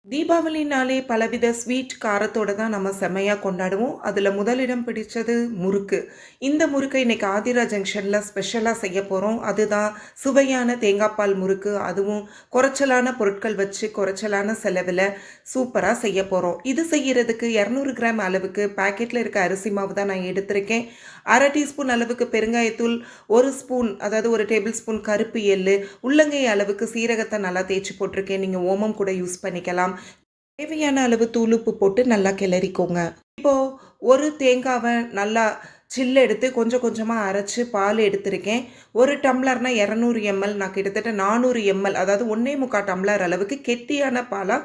தீபாவளினாலே பலவித ஸ்வீட் காரத்தோட தான் நம்ம செம்மையா கொண்டாடுவோம். அதில முதலிடம் பிடிச்சது முறுக்கு. இந்த முறுக்க இன்னைக்கு ஆதிரா ஜங்ஷன்ல ஸ்பெஷலா செய்ய போறோம். அதுதான் சுவையான தேங்காய் பால் முறுக்கு. அதுவும் குறைச்சலான பொருட்கள் வச்சு குறைச்சலான செலவில சூப்பரா செய்ய போறோம். இது செய்யறதுக்கு 200 கிராம் அளவுக்கு பாக்கெட்ல இருக்க அரிசி மாவு தான் நான் எடுத்திருக்கேன். 1/2 டீஸ்பூன் அளவுக்கு பெருங்காயத்தூள், 1 ஸ்பூன் அதாவது 1 டேபிள் ஸ்பூன் கருப்பு எள்ளு, உள்ளங்கை அளவுக்கு சீரகத்த நல்லா தேய்ச்சு போட்டிருக்கேன். நீங்க ஓமம் கூட யூஸ் பண்ணிக்கலாம். தேவையான அளவு தூளுப்பு போட்டு நல்லா கிளறிக்கோங்க. இப்போ ஒரு தேங்காவ நல்லா சில்ல எடுத்து கொஞ்சம் கொஞ்சமா அரைச்சு பால் எடுத்திருக்கேன். 1 டம்ளர்னா 200 எம்எல், நான் கிட்டத்தட்ட 400 எம்எல், அதாவது 1 1/4 டம்ளர் அளவுக்கு கெட்டியான பாலா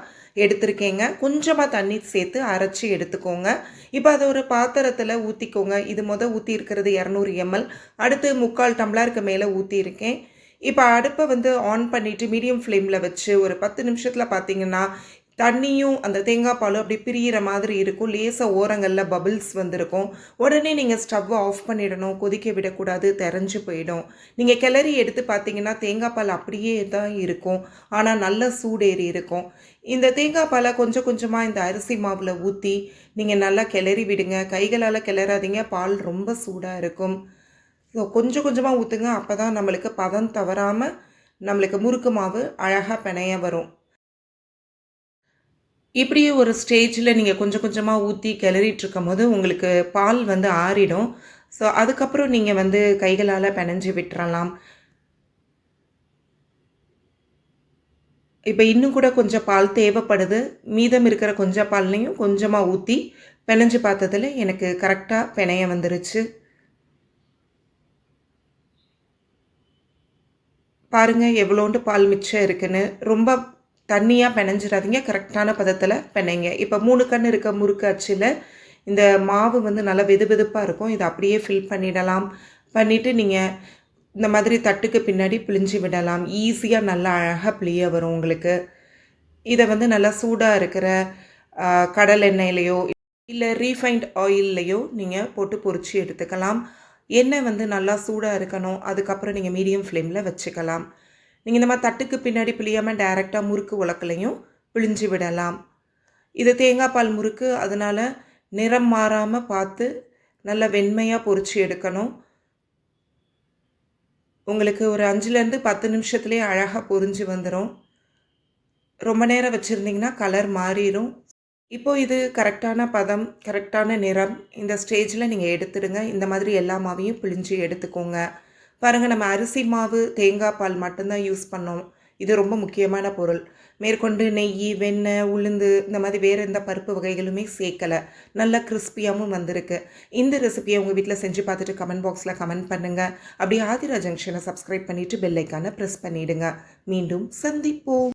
எடுத்திருக்கேங்க. கொஞ்சமா தண்ணி சேர்த்து அரைச்சு எடுத்துக்கோங்க. இப்போ அதை ஒரு பாத்திரத்தில் ஊற்றிக்கோங்க. இது ஊற்றி இருக்கிறது 200 எம்எல். அடுத்து 3/4 டம்ளருக்கு மேலே ஊற்றியிருக்கேன். இப்போ அடுப்பை ஆன் பண்ணிவிட்டு மீடியம் ஃப்ளேமில் வச்சு ஒரு 10 நிமிஷத்தில் பார்த்தீங்கன்னா தண்ணியும் அந்த தேங்காய் பாலும் அப்படி பிரியிற மாதிரி இருக்கும். லேசாக ஓரங்களில் பபிள்ஸ் வந்திருக்கும். உடனே நீங்கள் ஸ்டவ்வை ஆஃப் பண்ணிடணும். கொதிக்க விடக்கூடாது, தெரிஞ்சு போயிடும். நீங்கள் கிளறி எடுத்து பார்த்தீங்கன்னா தேங்காய் பால் அப்படியே தான் இருக்கும். ஆனால் நல்ல சூடேறி இருக்கும். இந்த தேங்காய் பாலை கொஞ்சம் கொஞ்சமாக இந்த அரிசி மாவில் ஊற்றி நீங்கள் நல்லா கிளறி விடுங்க. கைகளால் கிளறாதீங்க, பால் ரொம்ப சூடாக இருக்கும். ஸோ கொஞ்சம் கொஞ்சமாக ஊற்றுங்க. அப்போ தான் நம்மளுக்கு பதம் தவறாமல் நம்மளுக்கு முறுக்கு மாவு அழகாக பிணைய வரும். இப்படியே ஒரு ஸ்டேஜில் நீங்கள் கொஞ்சம் கொஞ்சமாக ஊற்றி கிளறிட்டுருக்கும்போது உங்களுக்கு பால் ஆறிடும். ஸோ அதுக்கப்புறம் நீங்கள் கைகளால் பிணைஞ்சு விட்டுறலாம். இப்போ இன்னும் கூட கொஞ்சம் பால் தேவைப்படுது. மீதம் இருக்கிற கொஞ்சம் பால்லையும் கொஞ்சமாக ஊற்றி பிணைஞ்சு பார்த்ததில் எனக்கு கரெக்டாக பிணைய வந்துருச்சு. பாருங்கள் எவ்வளோண்டு பால் மிச்சம் இருக்குன்னு. ரொம்ப தண்ணியாக பிணைஞ்சிடாதீங்க, கரெக்டான பதத்தில் பிணைங்க. இப்போ 3 கண் இருக்க முறுக்கு அச்சில் இந்த மாவு நல்லா வெது வெதுப்பாக இருக்கும். இதை அப்படியே ஃபில் பண்ணிடலாம். பண்ணிவிட்டு நீங்கள் இந்த மாதிரி தட்டுக்கு பின்னாடி பிழிஞ்சு விடலாம். ஈஸியாக நல்லா அழகாக பிழிய வரும் உங்களுக்கு. இதை நல்லா சூடாக இருக்கிற கடல் எண்ணெயிலையோ இல்லை ரீஃபைண்ட் ஆயில்லையோ நீங்கள் போட்டு பொரிச்சு எடுத்துக்கலாம். எண்ணெய் நல்லா சூடாக இருக்கணும். அதுக்கப்புறம் நீங்கள் மீடியம் ஃப்ளேமில் வச்சுக்கலாம். நீங்கள் இந்த மாதிரி தட்டுக்கு பின்னாடி பிழியாமல் டைரெக்டாக முறுக்கு உலக்கலையும் பிழிஞ்சு விடலாம். இது தேங்காய் பால் முறுக்கு, அதனால் நிறம் மாறாமல் பார்த்து நல்லா வெண்மையாக பொரிச்சு எடுக்கணும். உங்களுக்கு ஒரு 5லேருந்து 10 நிமிஷத்துலேயே அழகாக பொரிஞ்சு வந்துடும். ரொம்ப நேரம் வச்சுருந்திங்கன்னா கலர் மாறிடும். இப்போது இது கரெக்டான பதம், கரெக்டான நிறம். இந்த ஸ்டேஜில் நீங்கள் எடுத்துடுங்க. இந்த மாதிரி எல்லா மாவையும் பிழிஞ்சு எடுத்துக்கோங்க. பாருங்கள், நம்ம அரிசி மாவு தேங்காய் பால் மட்டும்தான் யூஸ் பண்ணோம். இது ரொம்ப முக்கியமான பொருள். மேற்கொண்டு நெய், வெண்ணெய், உளுந்து இந்த மாதிரி வேறு எந்த பருப்பு வகைகளுமே சேர்க்கலை. நல்லா கிறிஸ்பியாகவும் வந்திருக்கு. இந்த ரெசிபியை உங்கள் வீட்டில் செஞ்சு பார்த்துட்டு கமெண்ட் பாக்ஸில் கமெண்ட் பண்ணுங்கள். அப்படியே ஆதிரா ஜங்ஷனை சப்ஸ்கிரைப் பண்ணிவிட்டு பெல் ஐக்கானை ப்ரெஸ் பண்ணிவிடுங்க. மீண்டும் சந்திப்போம்.